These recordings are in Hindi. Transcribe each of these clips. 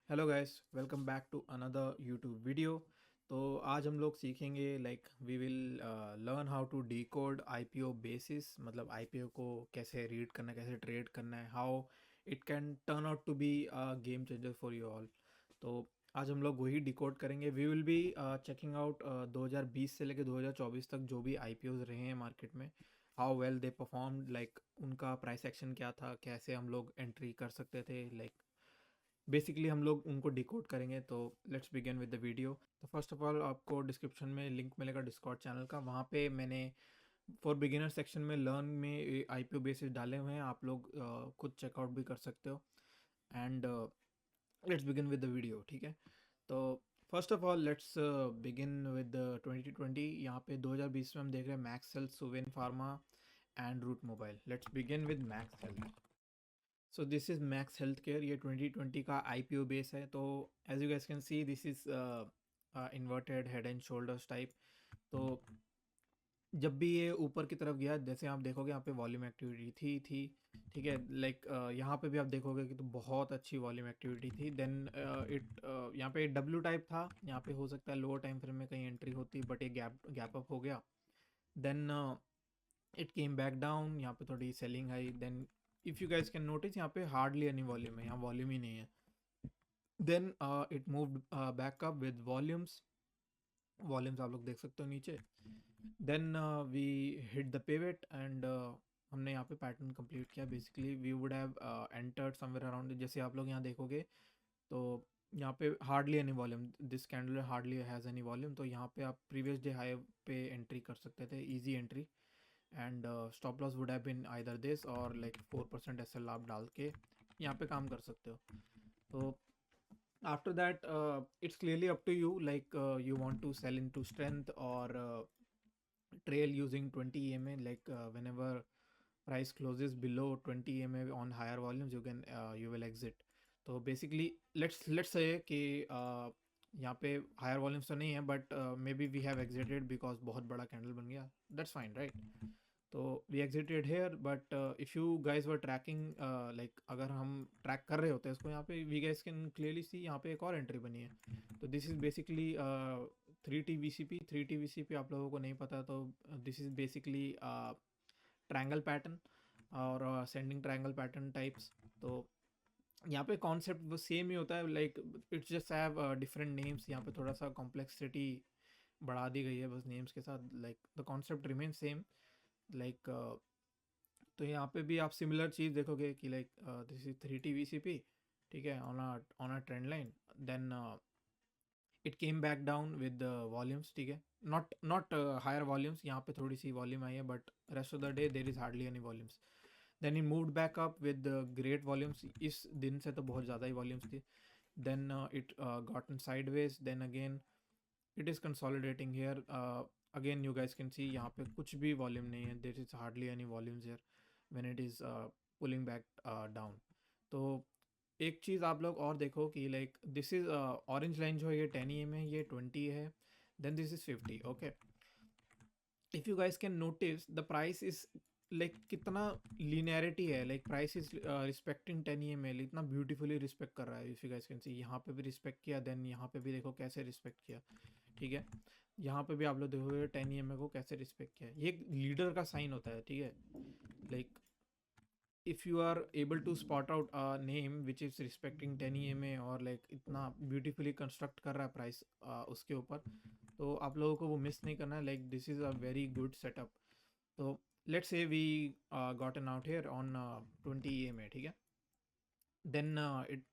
Hello guys, welcome back to another YouTube video. तो आज हम लोग सीखेंगे we will learn how to decode IPO bases, मतलब आईपीओ को कैसे रीड करना है, कैसे ट्रेड करना है, how it can turn out to be a game changer for you all. तो आज हम लोग वही डिकोड करेंगे। We will be checking out 2020 से लेकर 2024 तक जो भी आईपीओज रहे हैं मार्केट में, how well they perform, like उनका प्राइस एक्शन क्या था, कैसे हम लोग एंट्री कर सकते थे, लाइक बेसिकली हम लोग उनको डिकोड करेंगे। तो let's begin with the video. तो फर्स्ट ऑफ ऑल आपको डिस्क्रिप्शन में लिंक मिलेगा डिस्कॉर्ड चैनल का। वहाँ पे मैंने फॉर बिगिनर सेक्शन में लर्न में आईपीओ बेसिस डाले हुए हैं, आप लोग खुद चेकआउट भी कर सकते हो। And let's begin with the video, ठीक है। तो first of all let's begin with 2020। यहाँ पे 2020 में हम देख रहे हैं Max Health, Suven pharma and Route Mobile. Let's begin with Max Health. So this is Max Health care, ये 2020 का आईपीओ बेस है। तो as you guys can see this is inverted head and shoulders type. तो जब भी ये ऊपर की तरफ गया, जैसे आप देखोगे यहाँ पे वॉल्यूम एक्टिविटी थी, ठीक है। लाइक यहाँ पे भी आप देखोगे कि तो बहुत अच्छी वॉल्यूम एक्टिविटी थी। देन इट यहाँ पे डब्ल्यू टाइप था, यहाँ पे हो सकता है लोअर टाइम फ्रेम में कहीं एंट्री होती, बट ये गैप अप हो गया। Then it came back down, यहाँ पे थोड़ी सेलिंग आई। Then if you guys can notice यहाँ पे हार्डली एनी वॉल्यूम है, यहाँ वॉल्यूम ही नहीं है। Then it moved back up with volumes आप लोग देख सकते हो नीचे। Then we hit the pivot and हमने यहाँ पे पैटर्न कंप्लीट किया। Basically we would have entered somewhere around, जैसे आप लोग यहाँ देखोगे तो यहाँ पे hardly any volume, this candle hardly has any volume. तो यहाँ पे आप प्रीवियस डे हाई पे एंट्री कर सकते थे, easy entry. And stop loss would have been either this और लाइक 4% एस एल आप डाल के यहाँ पे काम कर सकते हो। तो after that it's clearly up to you, you want to sell into strength or trail using 20 EMA, whenever price closes below 20 EMA on higher volumes you will exit. तो basically let's say कि यहाँ पे higher volumes तो नहीं है, but maybe we have exited because बहुत बड़ा candle बन गया, that's fine, right? तो we exited here, but if you guys were tracking, like अगर हम ट्रैक कर रहे होते हैं इसको, यहाँ पे we guys can clearly see यहाँ पे एक और एंट्री बनी है। तो this is basically 3T VCP। 3T VCP आप लोगों को नहीं पता तो this is basically triangle pattern और सेंडिंग ट्रायंगल पैटर्न टाइप्स। तो यहाँ पे कॉन्सेप्ट वो सेम ही होता है, like it's just have different names. यहाँ पे थोड़ा सा कॉम्प्लेक्सिटी बढ़ा दी गई है बस नेम्स के साथ, like the concept remain same. Like तो यहाँ पे भी आप सिमिलर चीज़ देखोगे कि like this is 3T VCP, ठीक है, on a trend line. Then it came back down with volumes, ठीक है, नॉट हायर वॉल्यूम्स, यहाँ पे थोड़ी सी वॉल्यूम आई है, but rest of the day there is hardly any volumes. Then he moved back up with great volumes, इस दिन से तो बहुत ज़्यादा ही वॉल्यूम्स थी। Then it gotten sideways, then again it is consolidating here. Again you guys can see यहाँ पे कुछ भी वॉल्यूम नहीं है, there is hardly any volumes here when it is pulling back down. तो एक चीज़ आप लोग और देखो कि like this is orange line जो है ये 10 EM है, ये 20 है, then this is 50। Okay, if you guys can notice the price is like कितना लिनियरिटी है, like price is respecting 10 EMA, इतना ब्यूटीफुली रिस्पेक्ट कर रहा है। If you guys can see यहाँ पे भी रिस्पेक्ट किया, देन यहाँ पे भी देखो कैसे रिस्पेक्ट किया, ठीक है। यहाँ पे भी आप लोग देखोगे 10 EMA को कैसे रिस्पेक्ट किया है, ये एक लीडर का साइन होता है, ठीक है। Like if you are able to spot out a name which is respecting 10 EMA और लाइक इतना ब्यूटीफुली कंस्ट्रक्ट कर रहा है प्राइस उसके ऊपर, तो आप लोगों को वो मिस नहीं करना है, like this is a very good setup. तो let's say we gotten out here on 20 EMA, ठीक है। Then it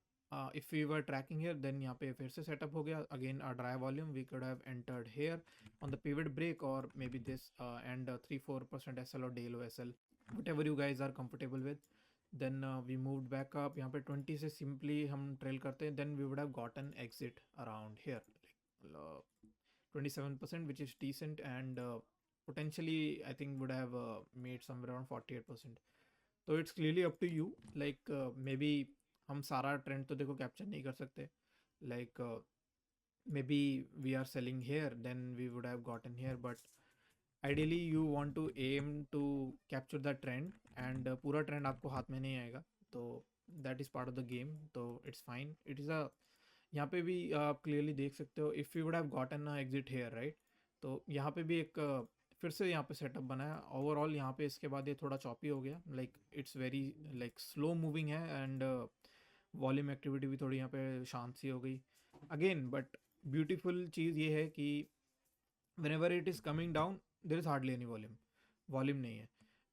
if we were tracking here, then यहाँ पे फिर से सेटअप हो गया, again dry volume, we could have entered here on the pivot break और maybe this and 3-4% SL और day low SL, whatever you guys are comfortable with. Then we moved back up, यहाँ पे 20 से simply हम ट्रेल करते हैं, then we would have gotten exit around here, like 27%, which is decent, and potentially I think would have made somewhere around 48%. तो it's clearly up to you, like maybe हम सारा ट्रेंड तो देखो कैप्चर नहीं कर सकते, like may be we are selling here, then we would have gotten here, but ideally you want to aim to capture the trend, and पूरा ट्रेंड आपको हाथ में नहीं आएगा, तो that is part of the game. तो it's fine, it is a यहाँ पे भी आप क्लियरली देख सकते हो, if you would have gotten exit here right, तो यहाँ पे भी एक फिर से यहाँ पे सेटअप बना है ओवरऑल। यहाँ पे इसके बाद ये थोड़ा चॉपी हो गया, like it's very like slow moving है, एंड वॉल्यूम एक्टिविटी भी थोड़ी यहाँ पे शांत सी हो गई अगेन। बट ब्यूटीफुल चीज़ ये है कि whenever it is coming down there is hardly any volume नहीं है,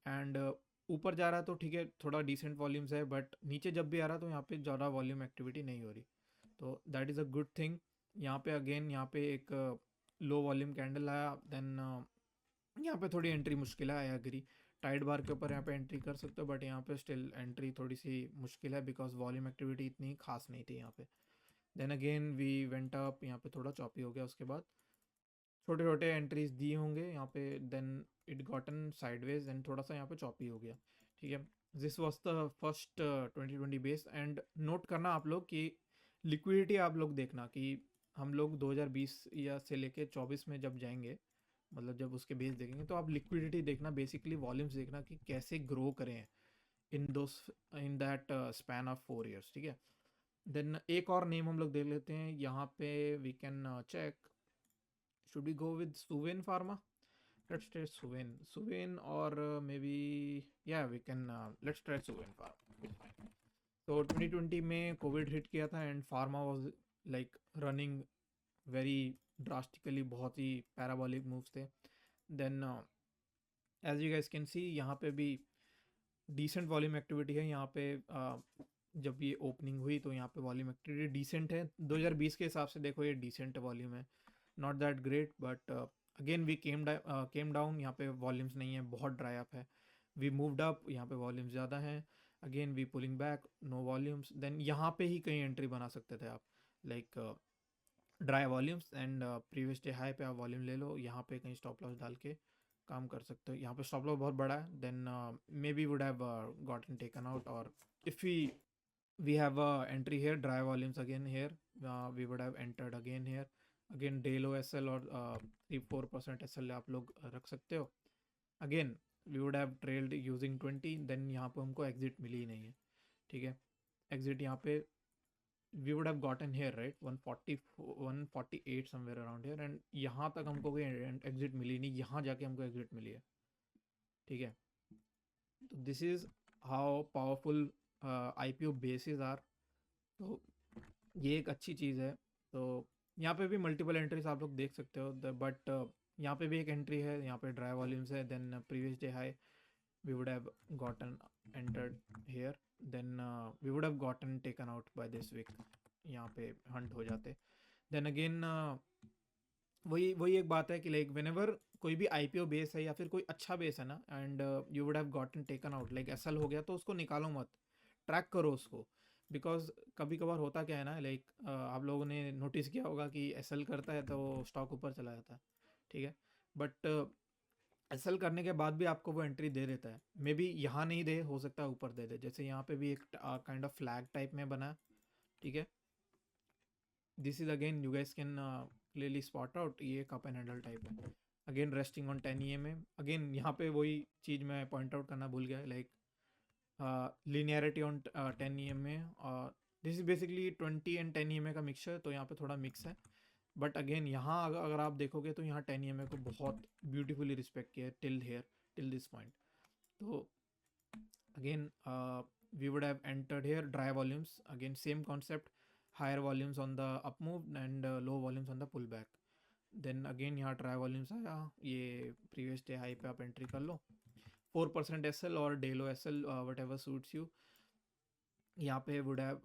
एंड ऊपर जा रहा है तो ठीक है थोड़ा डिसेंट वॉल्यूम्स है, बट नीचे जब भी आ रहा है तो यहाँ पे ज़्यादा वॉल्यूम एक्टिविटी नहीं हो रही, तो that is a good thing. यहाँ पे अगेन यहाँ पे एक लो वॉल्यूम कैंडल आया, देन यहाँ पे थोड़ी एंट्री मुश्किल है, आई एग्री। टाइड बार के ऊपर यहाँ पे एंट्री कर सकते हो, बट यहाँ पे स्टिल एंट्री थोड़ी सी मुश्किल है बिकॉज वॉल्यूम एक्टिविटी इतनी खास नहीं थी यहाँ पे। Then again we went up, यहाँ पे थोड़ा चॉपी हो गया, उसके बाद छोटे छोटे एंट्रीज दिए होंगे यहाँ पे, then it gotten sideways and थोड़ा सा यहाँ पे चॉपी हो गया, ठीक है। This was the first 2020 base, and note करना आप लोग कि लिक्विडिटी आप लोग देखना कि हम लोग 2020 या से लेके 24 में जब जाएंगे, मतलब जब उसके बेस देखेंगे तो आप लिक्विडिटी देखना, बेसिकली वॉल्यूम्स देखना कि कैसे ग्रो करें इन दो in that span of 4 years, ठीक है। देन एक और नेम हम लोग देख लेते हैं यहाँ पे, we can check, should we go with Suven Pharma? Let's try Suven or maybe yeah we can let's try Suven Pharma, it's fine. तो 2020 में कोविड हिट किया था and pharma was like running very drastically, बहुत ही पैराबॉलिक मूव्स थे। Then as you guys can see यहाँ पे भी डिसेंट वॉल्यूम एक्टिविटी है यहाँ पे। जब ये ओपनिंग हुई तो यहाँ पे वॉल्यूम एक्टिविटी डिसेंट है, 2020 के हिसाब से देखो ये डिसेंट वॉल्यूम है, not that great, but again we came down, यहाँ पे वॉल्यूम्स नहीं है, बहुत ड्राई अप है। वी मूव्ड अप, यहाँ पे वॉल्यूम्स ज़्यादा हैं, again we pulling back, no volumes. Then यहाँ पे ही कहीं एंट्री बना सकते थे आप, like dry volumes and previous day high पे आप वॉल्यूम ले लो, यहाँ पे कहीं स्टॉप लॉस डाल के काम कर सकते हो। यहाँ पे स्टॉप लॉस बहुत बड़ा है, then may be would have gotten taken out, और if we have a entry here, dry volumes again here, we would have entered again here, again day low SL और 3-4% SL आप लोग रख सकते हो। again we would have trailed using 20, then यहाँ पे हमको exit मिली ही नहीं है, ठीक है। exit यहाँ पे we would have gotten here right 140 148 somewhere around here, and यहाँ तक हमको कोई exit मिली नहीं, यहाँ जाके हमको exit मिली है, ठीक है। तो this is how powerful IPO bases are, तो ये एक अच्छी चीज़ है। तो यहाँ पे भी मल्टीपल एंट्रीज आप लोग देख सकते हो, बट यहाँ पे भी एक एंट्री है, यहाँ पे ड्राई वॉल्यूम्स है, then previous day high we would have gotten entered here, then we would have gotten taken out by this week, यहाँ पे हंट हो जाते। देन अगेन वही वही एक बात है कि लाइक व्हेनेवर कोई भी IPO बेस है या फिर कोई अच्छा बेस है ना, and you would have gotten taken out, like SL हो गया, तो उसको निकालो मत, ट्रैक करो उसको, बिकॉज कभी कभार होता क्या है ना, लाइक आप लोगों ने नोटिस किया होगा कि SL करता है तो स्टॉक ऊपर चला जाता है, ठीक है। बट SL करने के बाद भी आपको वो एंट्री दे देता है, मे बी यहाँ नहीं दे, हो सकता है ऊपर दे दे, जैसे यहाँ पे भी एक काइंड ऑफ फ्लैग टाइप में बना, ठीक है। This is again you guys can clearly spot out, ये कप एंड हैंडल टाइप है, again resting on 10 EMA। Again यहाँ पे वही चीज़ मैं पॉइंट आउट करना भूल गया, like linearity on 10 EMA, this is basically 20 and 10 EMA का मिक्सचर, तो यहाँ पे थोड़ा मिक्स है। बट अगेन यहाँ अगर आप देखोगे तो यहाँ 10 EMA को बहुत ब्यूटीफुली रिस्पेक्ट किया है till here, till this point. तो again we would have entered here dry volumes, again same concept, higher volumes on the up move and low volumes on the pullback। Then again यहाँ ड्राई वॉल्यूम्स आया, ये प्रीवियस डे हाई पे आप एंट्री कर लो, 4% SL और day low SL whatever suits you, यहाँ पे would have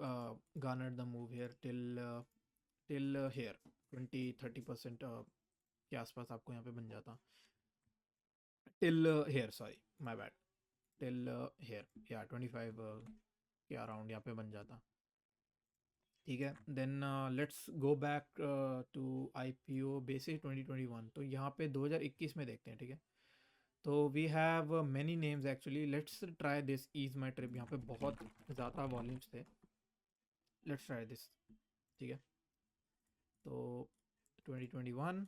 garnered the move here till here 20-30% के आसपास आपको यहाँ पे बन जाता, till here, sorry my bad, till here या 25 के अराउंड यहाँ पे बन जाता, ठीक है। Then let's go back to IPO bases 2021, तो यहाँ पे 2021 में देखते हैं, ठीक है। तो we have many names actually, let's try this ease my trip, यहाँ पे बहुत ज़्यादा वॉल्यूम्स थे, लेट्स ट्राई दिस, ठीक है। तो 2021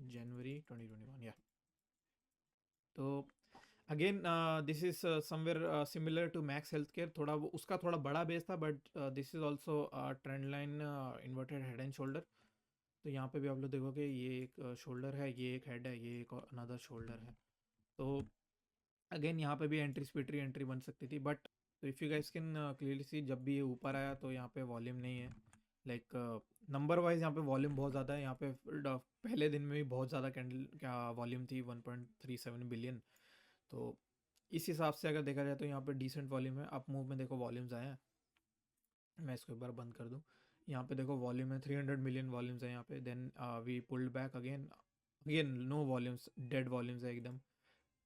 जनवरी 2021 या, तो again this is somewhere similar to Max Health care, थोड़ा वो उसका थोड़ा बड़ा बेस था, but this is also trend line inverted head and shoulder. तो यहाँ पे भी आप लोग देखोगे ये एक शोल्डर है, ये एक हेड है, ये एक अनदर शोल्डर है। तो अगेन यहाँ पे भी एंट्री स्पीटरी एंट्री बन सकती थी, बट तो if you guys can clearly सी, जब भी ये ऊपर आया तो यहाँ पे वॉल्यूम नहीं है। लाइक नंबर वाइज यहाँ पे वॉल्यूम बहुत ज़्यादा है, यहाँ पे पहले दिन में भी बहुत ज़्यादा कैंडल क्या वॉल्यूम थी, 1.37 बिलियन। तो इस हिसाब से अगर देखा जाए तो यहाँ पे डिसेंट वॉल्यूम है। अप मूव में देखो वॉल्यूम्स आए हैं, मैं इसको एक बार बंद कर दूँ। यहाँ पे देखो वॉल्यूम है, 300 मिलियन वॉल्यूम्स है यहाँ पे। Then we pulled back again, again no volumes, dead volumes है एकदम।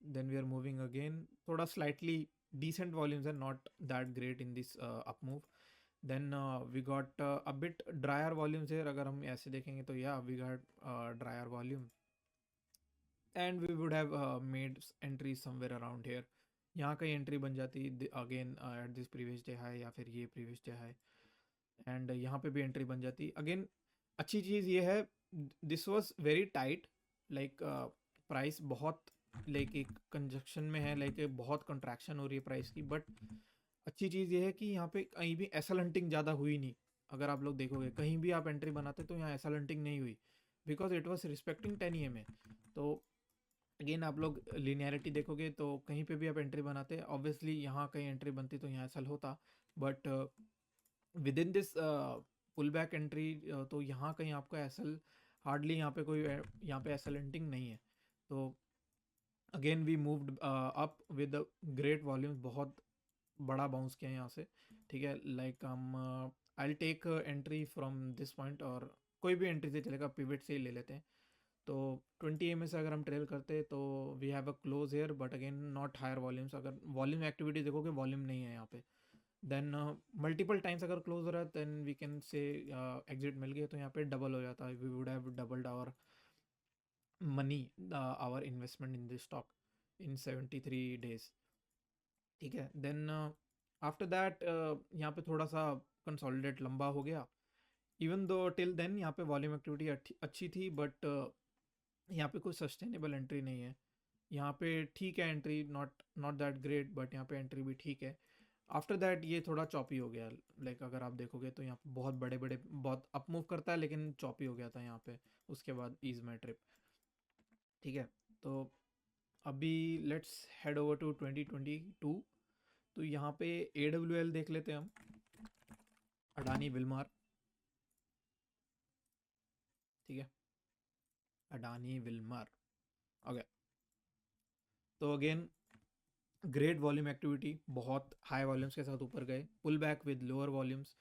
Then we are moving again, थोड़ा slightly decent volumes are not that great in this up move. Then we got a bit drier volumes here, अगर हम ऐसे देखेंगे तो yeah we got drier volume and we would have made entries somewhere around here. यहाँ कहीं एंट्री बन जाती again at this previous day high या फिर ये प्रीवियस डे हाई, एंड यहाँ पे भी एंट्री बन जाती अगेन। अच्छी चीज़ ये है, this was very tight, like price बहुत लाइक एक कंजक्शन में है, लाइक बहुत कंट्रैक्शन हो रही है प्राइस की। बट अच्छी चीज़ ये है कि यहाँ पे कहीं भी एसल हंटिंग ज़्यादा हुई नहीं। अगर आप लोग देखोगे कहीं भी आप एंट्री बनाते तो यहाँ एसल हंटिंग नहीं हुई, because it was respecting 10 EMA। तो अगेन आप लोग लिनियरिटी देखोगे तो कहीं पे भी आप एंट्री बनाते, ऑब्वियसली यहाँ कहीं एंट्री बनती तो यहाँ एसल होता, but with in this pull back entry तो यहाँ कहीं आपको एसल हार्डली यहाँ पे कोई यहाँ पे एसल एंटिंग नहीं है। तो again we moved up with great volumes, बहुत बड़ा बाउंस किया यहाँ से, ठीक है। लाइक हम I take entry from this point, और कोई भी एंट्री से चलेगा, पिवट से ही ले लेते हैं। तो 20 EMA से अगर हम ट्रेल करते तो we have a close here, but again not higher volumes. अगर वॉल्यूम एक्टिविटी देखोगे वॉल्यूम नहीं है यहाँ पे। देन मल्टीपल टाइम्स अगर क्लोज हो रहा है then we can say exit मिल गया, तो यहाँ पे डबल हो जाता है, we would have doubled our money, our investment in this stock in 73 days, ठीक है। देन आफ्टर दैट यहाँ पे थोड़ा सा कंसोलिडेट लंबा हो गया, इवन दो टिल देन यहाँ पे वॉल्यूम एक्टिविटी अच्छी थी, बट यहाँ पे कोई सस्टेनेबल एंट्री नहीं है। यहाँ पे ठीक है entry, not not that great, but यहाँ पे एंट्री भी ठीक है। आफ्टर दैट ये थोड़ा चॉपी हो गया, लाइक अगर आप देखोगे तो यहाँ पे बहुत बड़े बड़े बहुत अप मूव करता है, लेकिन चॉपी हो गया था यहाँ पे। उसके बाद ईज माई ट्रिप, ठीक है। तो अभी लेट्स हेड ओवर टू 2022। तो यहाँ पे AWL देख लेते हैं हम, अडानी विल्मार, ठीक है, अडानी विल्मार। ओके, तो अगेन ग्रेट वॉल्यूम एक्टिविटी, बहुत हाई वॉल्यूम्स के साथ ऊपर गए, pull back with lower volumes.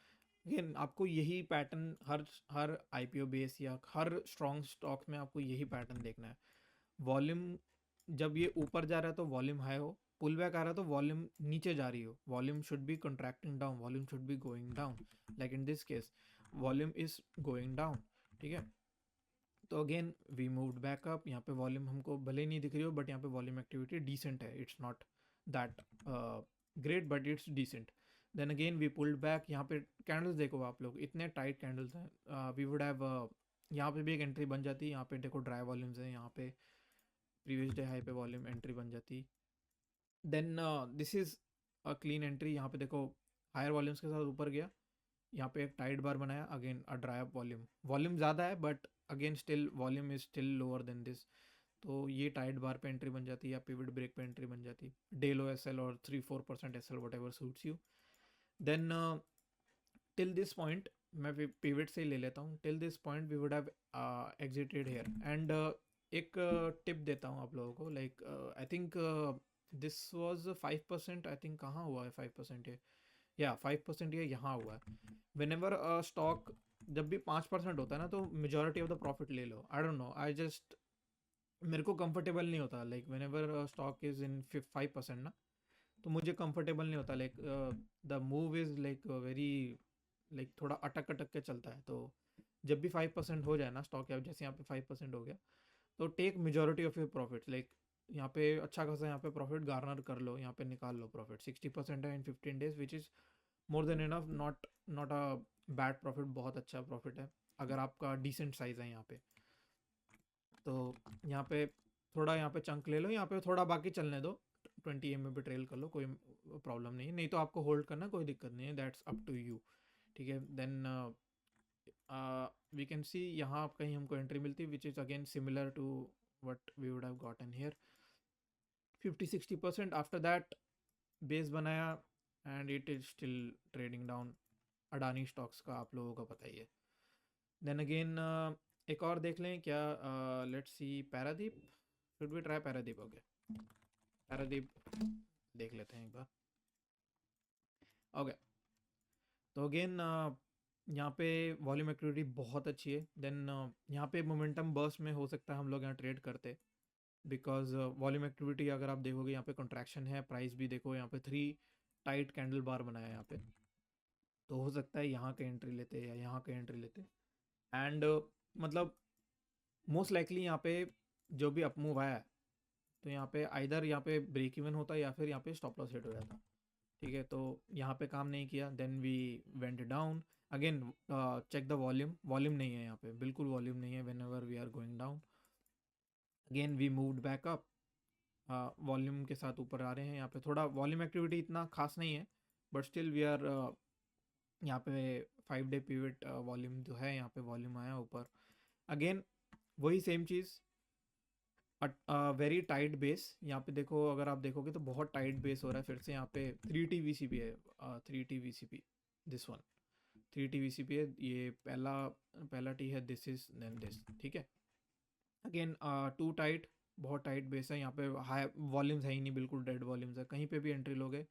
अगेन आपको यही पैटर्न हर हर IPO बेस या हर स्ट्रॉन्ग स्टॉक्स में आपको यही पैटर्न देखना है। वॉल्यूम जब ये ऊपर जा रहा है तो वॉल्यूम हाई हो, पुल बैक आ रहा है तो वॉल्यूम नीचे जा रही हो, volume should be contracting down, volume should be going down. Like in this case volume is going down, ठीक है। तो again we moved back up, यहाँ पे वॉल्यूम हमको भले नहीं दिख रही हो, बट यहाँ पे वॉल्यूम एक्टिविटी डिसेंट है, it's not that great but it's decent. Then again we pulled back, यहाँ पे कैंडल्स देखो आप लोग, इतने टाइट कैंडल्स हैं, वी वुड हैव यहाँ पे भी एक एंट्री बन जाती, यहाँ पे देखो ड्राई वॉल्यूम्स हैं, यहाँ पे प्रीवियस डे हाई पे वॉल्यूम एंट्री बन जाती। Then this is a clean entry, यहाँ पे देखो हायर वॉल्यूम्स के साथ ऊपर गया, यहाँ पे एक टाइट बार बनाया, again a dry up volume, volume ज़्यादा है but again still volume is still lower than this. तो ये टाइट बार पे एंट्री बन जाती है या पिवट ब्रेक पे एंट्री बन जाती, डे लो SL और 3-4% SL whatever suits you. Then till this point मैं पिवट से ही ले लेता हूँ, till this point we would have exited here. And एक टिप देता हूँ आप लोगों को, like I think this was 5%, I think कहाँ हुआ है 5% ये, या 5% ये यहाँ हुआ है। वेन एवर स्टॉक जब भी 5% होता है ना, तो मेजोरिटी ऑफ द प्रॉफिट ले लो। I don't know, I just मेरे को कंफर्टेबल नहीं होता, like whenever stock is in 5% ना, तो मुझे कंफर्टेबल नहीं होता, like the move is like very, like थोड़ा अटक अटक के चलता है। तो जब भी 5% हो जाए ना स्टॉक, या जैसे यहाँ पे 5% हो गया, तो take majority of your profit, like यहाँ पे अच्छा खासा यहाँ पे प्रॉफिट गार्नर कर लो, यहाँ पे निकाल लो प्रॉफिट। 60% है इन 15 days which is more than enough, not not a bad profit, बहुत अच्छा प्रॉफिट है अगर आपका डिसेंट साइज़ है यहाँ पे। तो यहाँ पे थोड़ा यहाँ पे चंक ले लो, यहाँ पे थोड़ा बाकी चलने दो, 20 EMA पे ट्रेल कर लो, कोई प्रॉब्लम नहीं है, नहीं तो आपको होल्ड करना कोई दिक्कत नहीं है, दैट्स अप टू यू। ठीक है, देन वी कैन सी यहाँ आप कहीं हमको एंट्री मिलती है which is again similar to what we would have gotten here 50-60%। After that base बनाया and it is still trading down. Adani stocks का आप लोगों को पता ही है। देन अगेन एक और देख लें क्या, let's see Paradip, should we try Paradip? Okay, Paradip देख लेते हैं एक बार। ओके, तो अगेन यहाँ पे वॉल्यूम एक्टिविटी बहुत अच्छी है। देन यहाँ पे मोमेंटम बर्स्ट में हो सकता है हम लोग यहाँ ट्रेड करते, बिकॉज वॉल्यूम एक्टिविटी अगर आप देखोगे यहाँ पे कंट्रैक्शन है, प्राइस भी देखो यहाँ पे 3 टाइट कैंडल बार बनाया है यहाँ पे, तो हो सकता है यहाँ के एंट्री लेते या यहाँ के एंट्री लेते। एंड मतलब मोस्ट लाइकली यहाँ पे जो भी अपमूव आया है, तो यहाँ पे आइदर यहाँ पे ब्रेक इवन होता या फिर यहाँ पे स्टॉप लॉस हिट हो जाता। ठीक है, तो यहाँ पे काम नहीं किया, then we went down again. Check the volume, volume नहीं है यहाँ पे, बिल्कुल वॉल्यूम नहीं है whenever we are going down. Again we moved back up, volume के साथ ऊपर आ रहे हैं। यहाँ पे थोड़ा वॉल्यूम एक्टिविटी इतना खास नहीं है, बट स्टिल वी आर यहाँ पे 5 डे पीरियड वॉल्यूम जो है, यहाँ पे वॉल्यूम आया ऊपर। अगेन वही सेम चीज़, वेरी टाइट बेस। यहाँ पे देखो, अगर आप देखोगे तो बहुत टाइट बेस हो रहा है फिर से। यहाँ पे 3T VCP है, 3T VCP, this one 3T VCP है, ये पहला टी है, दिस इज देन दिस। ठीक है, अगेन टू टाइट, बहुत टाइट बेस है। यहाँ पे हाई वॉल्यूम्स है ही नहीं, बिल्कुल डेड वॉल्यूम्स है। कहीं पे भी एंट्री लोगे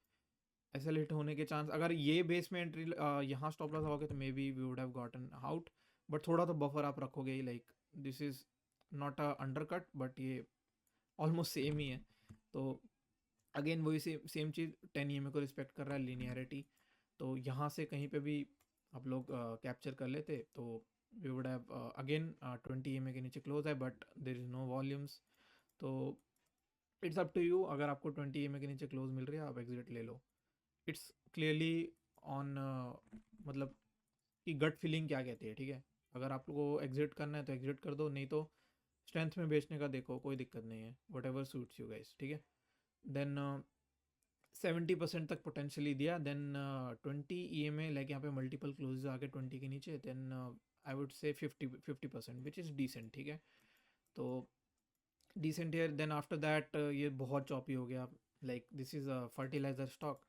ऐसे हिट होने के चांस, अगर ये बेस में एंट्री यहाँ स्टॉप लॉस आओगे तो may B we would have gotten out, but थोड़ा तो बफर आप रखोगे ही। Like this is not a undercut, but ये ऑलमोस्ट सेम ही है। तो अगेन वही सेम चीज़, 10 EMA को रिस्पेक्ट कर रहा है, लीनियरिटी। तो यहाँ से कहीं पे भी आप लोग कैप्चर कर लेते तो we would have again 20 EMA के नीचे क्लोज है, but there is no volumes. तो इट्स अप टू यू, अगर आपको 20 EMA के नीचे क्लोज मिल रही है आप एग्जिट ले लो। इट्स क्लियरली ऑन, मतलब कि गट फीलिंग क्या कहती है। ठीक है, अगर आप लोगों को एग्जिट करना है तो एग्जिट कर दो, नहीं तो स्ट्रेंथ में बेचने का देखो, कोई दिक्कत नहीं है, what ever suits you guys. ठीक है, देन 70% तक पोटेंशियली दिया। देन 20 EMA, लाइक यहाँ पे मल्टीपल क्लोजेज आके 20 के नीचे, then I would say 50% which is decent. ठीक है, तो decent year. Then after that ये बहुत चॉपी हो गया, like this is a fertiliser stock,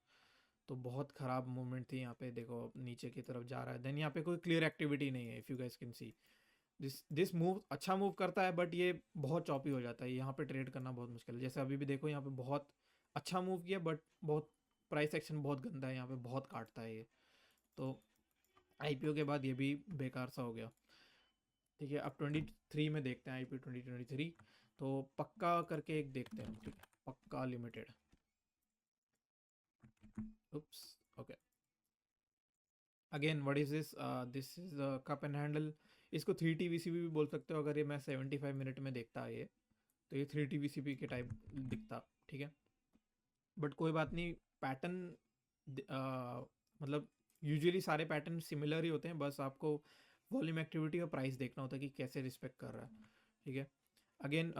तो बहुत ख़राब मूवमेंट थी यहाँ पे। देखो नीचे की तरफ जा रहा है, देन यहाँ पे कोई क्लियर एक्टिविटी नहीं है, if you guys can see this move अच्छा मूव करता है, बट ये बहुत चॉपी हो जाता है, यहाँ पे ट्रेड करना बहुत मुश्किल है। जैसे अभी भी देखो यहाँ पे बहुत अच्छा मूव किया, बट बहुत प्राइस एक्शन बहुत गंदा है, यहाँ पे बहुत काटता है ये। तो IPO के बाद ये भी बेकार सा हो गया। ठीक है, अब 23 में देखते हैं IPO 2023, तो पक्का करके एक देखते हैं। ठीक है, पक्का limited, oops, okay. Again what is this, this is cup and handle. इसको 3T VCP भी बोल सकते हो। अगर ये मैं 75 मिनट में देखता है ये, तो ये 3T VCP के टाइप दिखता। ठीक है, बट कोई बात नहीं, पैटर्न मतलब यूजुअली सारे पैटर्न सिमिलर ही होते हैं, बस आपको वॉल्यूम एक्टिविटी और प्राइस देखना होता है कि कैसे रिस्पेक्ट कर रहा है। ठीक है, अगेन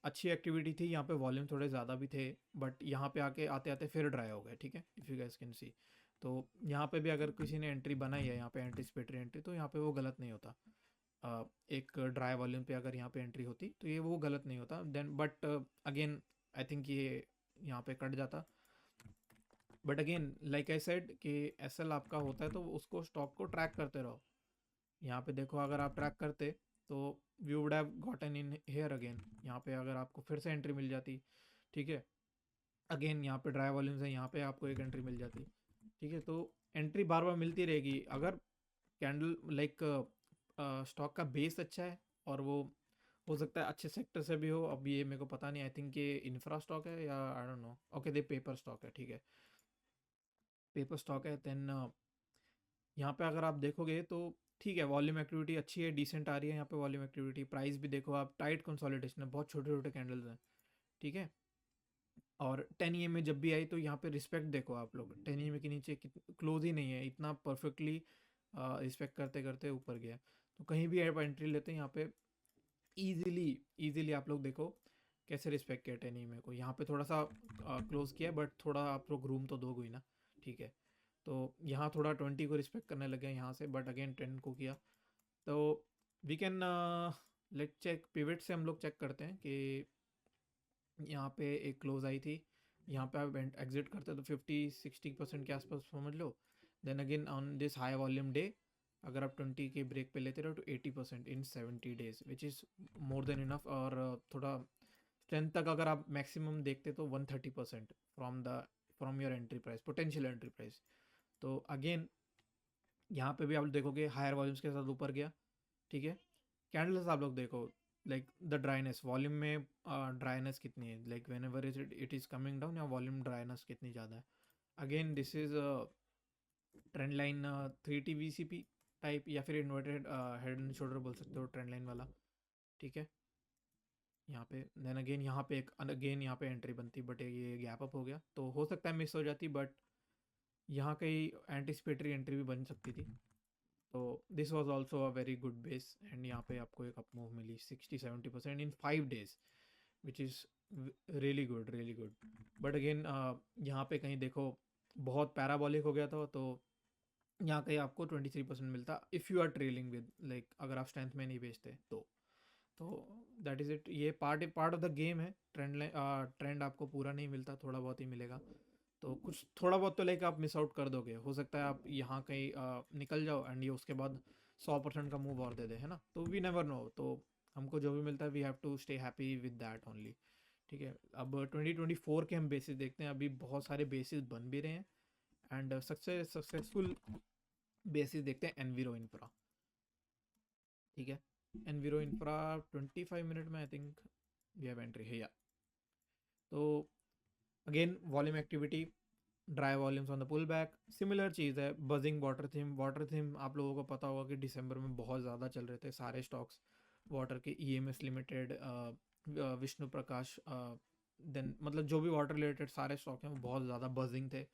अच्छी एक्टिविटी थी यहाँ पे, वॉल्यूम थोड़े ज़्यादा भी थे, बट यहाँ पे आके आते आते फिर ड्राई हो गए। ठीक है, इफ़ यू गाइस कैन सी, तो यहाँ पे भी अगर किसी ने एंट्री बनाई है यहाँ पे एंटिसिपेटरी एंट्री, तो यहाँ पे वो गलत नहीं होता। एक ड्राई वॉल्यूम पे अगर यहाँ पे एंट्री होती तो ये वो गलत नहीं होता। Then but again I think ये यहाँ पे कट जाता। But again like I said कि SL आपका होता है तो उसको स्टॉक को ट्रैक करते रहो। यहाँ पे देखो, अगर आप ट्रैक करते तो we would have gotten in here again. यहाँ पे अगर आपको फिर से एंट्री मिल जाती, ठीक है, अगेन यहाँ पे ड्राई वॉल्यूम्स है, यहाँ पे आपको एक एंट्री मिल जाती। ठीक है, तो एंट्री बार बार मिलती रहेगी अगर कैंडल लाइक स्टॉक का बेस अच्छा है, और वो हो सकता है अच्छे सेक्टर से भी हो। अब ये मेरे को पता नहीं, आई थिंक ये इंफ्रा स्टॉक है या आई don't no. Okay, they paper stock है। ठीक है, पेपर स्टॉक है। देन यहाँ पे अगर आप देखोगे तो ठीक है, वॉल्यूम एक्टिविटी अच्छी है, डिसेंट आ रही है यहाँ पे वॉल्यूम एक्टिविटी। प्राइस भी देखो आप, टाइट कंसोलिडेशन है, बहुत छोटे छोटे कैंडल्स हैं। ठीक है, और 10 EMA जब भी आई तो यहाँ पे रिस्पेक्ट देखो आप लोग, 10 EMA के नीचे क्लोज ही नहीं है, इतना परफेक्टली रिस्पेक्ट करते करते ऊपर गया। तो कहीं भी आप एंट्री लेते हैं यहाँ पे इजीली इजीली आप लोग देखो कैसे रिस्पेक्ट किया 10 को, यहाँ पे थोड़ा सा क्लोज किया, बट थोड़ा आप लोग रूम तो दोगे ही ना, ठीक है। तो यहाँ थोड़ा 20 को रिस्पेक्ट करने लगे यहाँ से, बट अगेन 10 को किया। तो we can let check pivot से, हम लोग चेक करते हैं कि यहाँ पे एक क्लोज आई थी, यहाँ पे आप एग्जिट करते तो 50-60% के आसपास समझ लो। Then again on this high volume day अगर आप 20 के ब्रेक पे लेते रहो तो 80% इन 70 days, which is more than enough. और थोड़ा स्ट्रेंथ तक अगर आप मैक्सिमम देखते तो 130% from your entry price, potential entry price. तो अगेन यहाँ पे भी आप देखोगे हायर वॉल्यूम्स के साथ ऊपर गया, ठीक है। कैंडल्स आप लोग देखो, लाइक द ड्राइनेस वॉल्यूम में ड्राइनेस कितनी है, like whenever it is coming down, या वॉल्यूम ड्राइनेस कितनी ज़्यादा है। Again this is trend line 3T VCP type, या फिर इन्वर्टेड हेड एंड शोल्डर बोल सकते हो, ट्रेंड लाइन वाला, ठीक है। यहाँ पे देन अगेन यहाँ पे एक अगेन यहाँ पे एंट्री बनती, बट ये गैप अप हो गया, तो हो सकता है मिस हो जाती, बट यहाँ कहीं एंटिसिपेटरी एंट्री भी बन सकती थी। तो this was also a very good base, and यहाँ पे आपको एक अप मूव मिली 60-70% in 5 days, which is really good, really good. But again यहाँ पे कहीं देखो बहुत पैराबॉलिक हो गया था, तो यहाँ कहीं आपको 23% मिलता if you are trailing with, like अगर आप स्ट्रेंथ में नहीं बेचते तो दैट इज़ इट। ये पार्ट ऑफ द गेम है। ट्रेंड आपको पूरा नहीं मिलता, थोड़ा बहुत ही मिलेगा। तो कुछ थोड़ा बहुत तो लाइक आप मिस आउट कर दोगे, हो सकता है आप यहाँ कहीं निकल जाओ एंड ये उसके बाद 100% का मूव और दे दे, है ना। तो वी नेवर नो, तो हमको जो भी मिलता है we have to stay happy with that only, ठीक है। अब 2024 के हम बेसिस देखते हैं, अभी बहुत सारे बेसिस बन भी रहे हैं, एंड सक्सेसफुल बेसिस देखते हैं एनवीरो इंफ्रा, ठीक है। एनवीरो इंफ्रा 25 मिनट में I think we have entry है, या तो again volume activity, dry volumes on the pull back, similar चीज़ है। बजिंग वाटर थीम आप लोगों को पता होगा कि दिसंबर में बहुत ज़्यादा चल रहे थे सारे स्टॉक्स वाटर के, EMS लिमिटेड, विष्णु प्रकाश, देन मतलब जो भी वाटर रिलेटेड सारे स्टॉक हैं वो बहुत ज़्यादा बजिंग थे।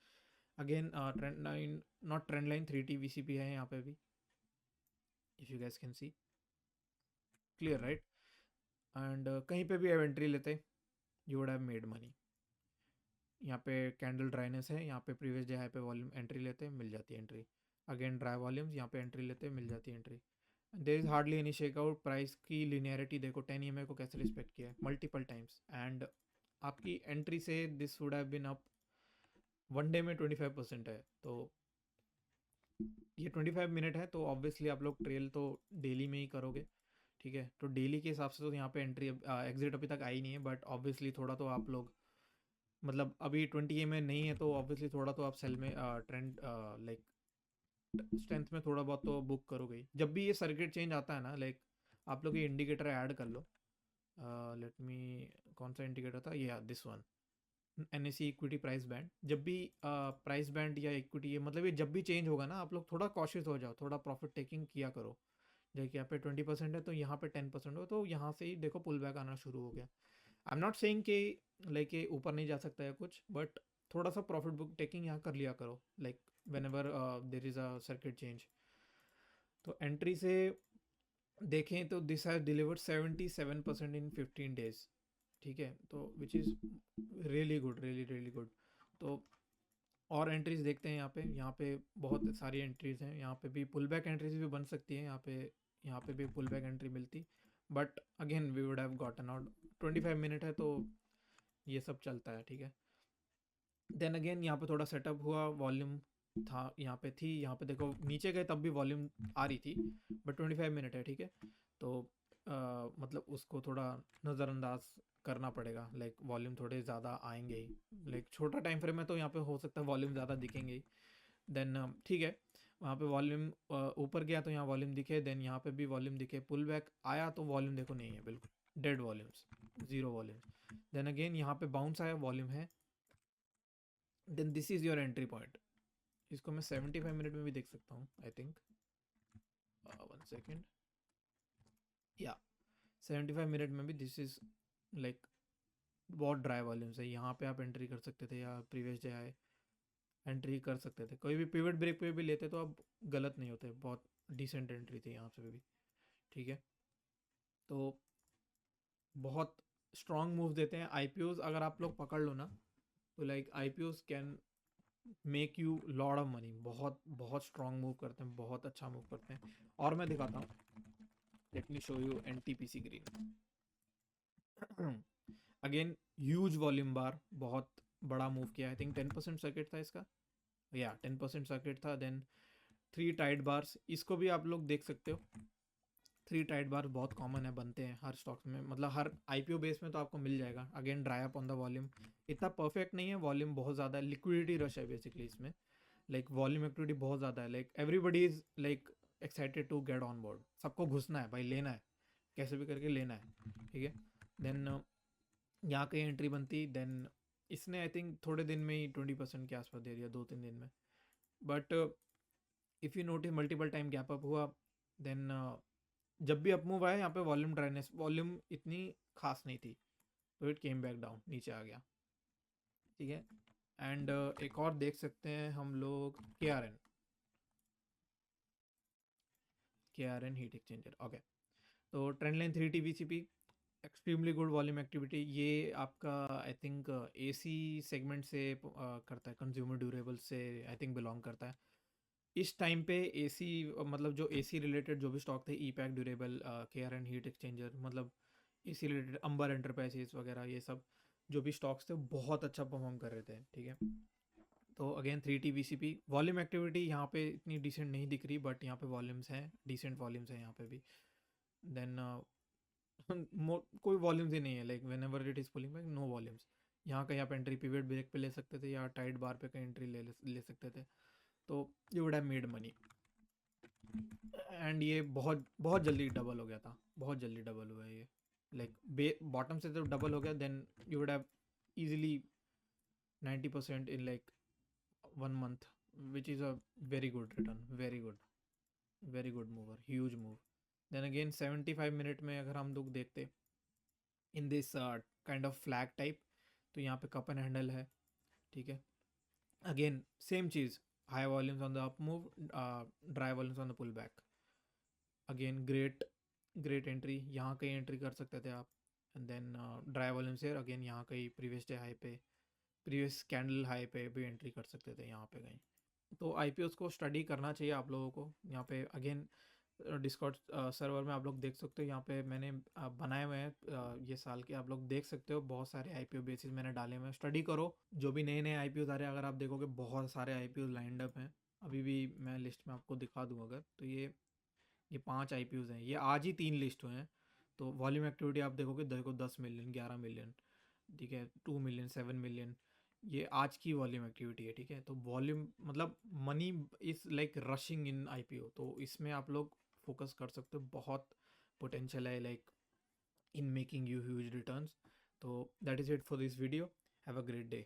Again trend line, not trend line, 3T VCP है यहाँ पे भी, if you guys can C clear, right. And कहीं पे भी एंट्री लेते you would have made money. यहाँ पे कैंडल ड्राइनेस है, यहाँ पे प्रीवियस डे हाई पे वॉल्यूम एंट्री लेते हैं, मिल जाती है एंट्री। अगेन ड्राई वॉल्यूम्स, यहाँ पे एंट्री लेते हैं, मिल जाती है entry. There is hardly any shakeout. Price की लिनियरिटी देखो, 10 EMA को कैसे रिस्पेक्ट किया है मल्टीपल टाइम्स, एंड आपकी एंट्री से this would have been up 1 day में 25% है। तो ये 25 मिनट है, तो ऑब्वियसली आप लोग ट्रेल तो डेली में ही करोगे, ठीक है। तो डेली के हिसाब से तो यहाँ पे एंट्री एग्जिट अभी तक आई नहीं है, बट ऑब्वियसली थोड़ा तो आप लोग, मतलब अभी 20 में नहीं है, तो ऑब्वियसली थोड़ा तो आप सेल में ट्रेंड लाइक स्ट्रेंथ में थोड़ा बहुत तो बुक करोगे ही। जब भी ये सर्किट चेंज आता है ना, लाइक आप लोग ये इंडिकेटर ऐड कर लो, लेट मी, कौन सा इंडिकेटर था ये, this one, NSE equity price band. जब भी प्राइस बैंड या इक्विटी, मतलब ये जब भी चेंज होगा ना, आप लोग थोड़ा कॉशियस हो जाओ, थोड़ा प्रॉफिट टेकिंग किया करो। जैसे यहाँ पे 20% है, तो यहाँ पे 10% हो, तो यहाँ से ही देखो पुल बैक आना शुरू हो गया। आई एम नॉट सेइंग कि लाइक ये ऊपर नहीं जा सकता है कुछ, बट थोड़ा सा प्रॉफिट बुक टेकिंग यहाँ कर लिया करो, like when ever there is a circuit change. तो एंट्री से देखें तो this has delivered 77% in 15 days, ठीक है। तो विच is really good, really really good. तो और एंट्रीज देखते हैं यहाँ पे बहुत सारी एंट्रीज हैं। यहाँ पे भी पुल बैक एंट्रीज भी बन सकती हैं, यहाँ पे भी पुल बैक एंट्री मिलती, but again we would have gotten out. 25 minute है, तो ये सब चलता है, ठीक है। देन अगेन यहाँ पे थोड़ा सेटअप हुआ, वॉल्यूम था यहाँ पे थी, यहाँ पे देखो नीचे गए तब भी वॉल्यूम आ रही थी, बट 25 मिनट है, ठीक है। तो मतलब उसको थोड़ा नज़रअंदाज करना पड़ेगा, लाइक वॉल्यूम थोड़े ज़्यादा आएंगे ही, लाइक छोटा टाइम फ्रेम में तो यहाँ पे हो सकता है वॉल्यूम ज़्यादा दिखेंगे ही। देन ठीक है, वहाँ पे वॉल्यूम ऊपर गया तो यहाँ वॉल्यूम दिखे, देन यहाँ पे भी वॉल्यूम दिखे, पुल बैक आया तो वॉल्यूम देखो नहीं है, बिल्कुल dead volumes, zero volumes. Then again यहाँ पे बाउंस आया, वॉल्यूम है, then this is your entry point. इसको मैं 75 मिनट में भी देख सकता हूँ, आई थिंक, 1 सेकेंड, या 75 मिनट में भी दिस इज़ लाइक बहुत ड्राई वॉल्यूम्स है। यहाँ पे आप एंट्री कर सकते थे, या प्रीवियस डे आए एंट्री कर सकते थे, कोई भी पिवट ब्रेक पे भी लेते तो अब गलत नहीं होते, बहुत डिसेंट एंट्री थी यहाँ से भी, ठीक है। तो बहुत स्ट्रॉन्ग मूव देते हैं आईपीओज। अगर आप लोग पकड़ लो ना तो like IPOs can make you lot of money. बहुत बहुत स्ट्रॉन्ग मूव करते हैं, बहुत अच्छा मूव करते हैं। और मैं दिखाता हूँ, let me show you NTPC green. Again huge volume bar, बहुत बड़ा मूव किया। आई थिंक 10% सर्किट था इसका, या 10% सर्किट था। देन 3 टाइट बार्स, इसको भी आप लोग देख सकते हो। 3 टाइट बार बहुत कॉमन है, बनते हैं हर स्टॉक्स में, मतलब हर आईपीओ बेस में तो आपको मिल जाएगा। Again dry up on the volume, इतना परफेक्ट नहीं है, वॉल्यूम बहुत ज़्यादा है, लिक्विडिटी रश है बेसिकली इसमें। लाइक वॉल्यूम एक्टिविटी बहुत ज़्यादा है, like everybody is like excited to get on board. सबको घुसना है भाई, लेना है, कैसे भी करके लेना है, ठीक है। देन यहाँ कहीं एंट्री बनती, देन इसने आई थिंक थोड़े दिन में ही 20% के आसपास दे दिया, 2-3 दिन में। But if you notice multiple time gap up हुआ, देन जब भी अपमूव आया यहाँ पे वॉल्यूम ड्राइनेस, वॉल्यूम इतनी खास नहीं थी, तो इट केम बैक डाउन, नीचे आ गया, ठीक है। एंड एक और देख सकते हैं हम लोग, K R N heat exchanger, okay. तो trend line 3 TBCP, extremely good volume activity. ये आपका आई थिंक एसी सेगमेंट से करता है, कंज्यूमर ड्यूरेबल से आई थिंक बिलोंग करता है। इस टाइम पे एसी, मतलब जो एसी रिलेटेड जो भी स्टॉक थे, ई पैक ड्यूरेबल, के आर एन हीट एक्सचेंजर, मतलब एसी रिलेटेड अंबर एंटरप्राइजेस वगैरह, ये सब जो भी स्टॉक्स थे बहुत अच्छा परफॉर्म कर रहे थे, ठीक है। तो अगेन 3 TBCP, वॉल्यूम एक्टिविटी यहाँ पे इतनी डिसेंट नहीं दिख रही, बट यहाँ पे वॉल्यूम्स हैं, डिसेंट वॉल्यूम्स हैं यहाँ पे भी। देन कोई वॉल्यूम्स ही नहीं है, like whenever it is pulling back, no volumes. यहाँ कहीं आप एंट्री पिवट ब्रेक पे ले सकते थे, या टाइट बार पे कहीं एंट्री ले सकते थे, तो you would have made money. And ये बहुत बहुत जल्दी डबल हो गया था, बहुत जल्दी डबल हुआ है ये, लाइक बॉटम से तो डबल हो गया, then you would have easily 90% in like 1 month, which is a very good return, very good mover, huge move. Then again 75 minute में अगर हम लोग देखते in this kind of flag type, तो यहाँ पे कप एंड हैंडल है, ठीक है। अगेन सेम चीज़, high volumes on the up move, dry volumes on the pull back. Again great entry, यहाँ कहीं एंट्री कर सकते थे आप। एंड देन ड्राई वॉल्यूम्स है, अगेन यहाँ कहीं प्रीवियस डे हाई पे, प्रीवियस कैंडल हाई पे भी एंट्री कर सकते थे यहाँ पे कहीं। तो आईपीओस को स्टडी करना चाहिए आप लोगों को। यहाँ पे अगेन डिस्कॉर्ड सर्वर में आप लोग देख सकते हो, यहाँ पे मैंने बनाए हुए हैं ये साल के, आप लोग देख सकते हो, बहुत सारे आईपीओ बेसिस मैंने डाले हुए हैं, स्टडी करो। जो भी नए नए आईपीओ आ रहे हैं, अगर आप देखोगे बहुत सारे आईपीओ लाइंड अप हैं। अभी भी मैं लिस्ट में आपको दिखा दूँ अगर, तो ये 5 आईपीओज हैं, ये आज ही 3 लिस्ट हुए हैं। तो वॉल्यूम एक्टिविटी आप देखोगे, देखो 10 मिलियन, 11 मिलियन, ठीक है, 2 मिलियन, 7 मिलियन, ये आज की वॉल्यूम एक्टिविटी है, ठीक है। तो वॉल्यूम मतलब money is like rushing in IPO, तो इसमें आप लोग फोकस कर सकते हो, बहुत पोटेंशियल है like in making you huge returns. तो that is it for this video, have a great day.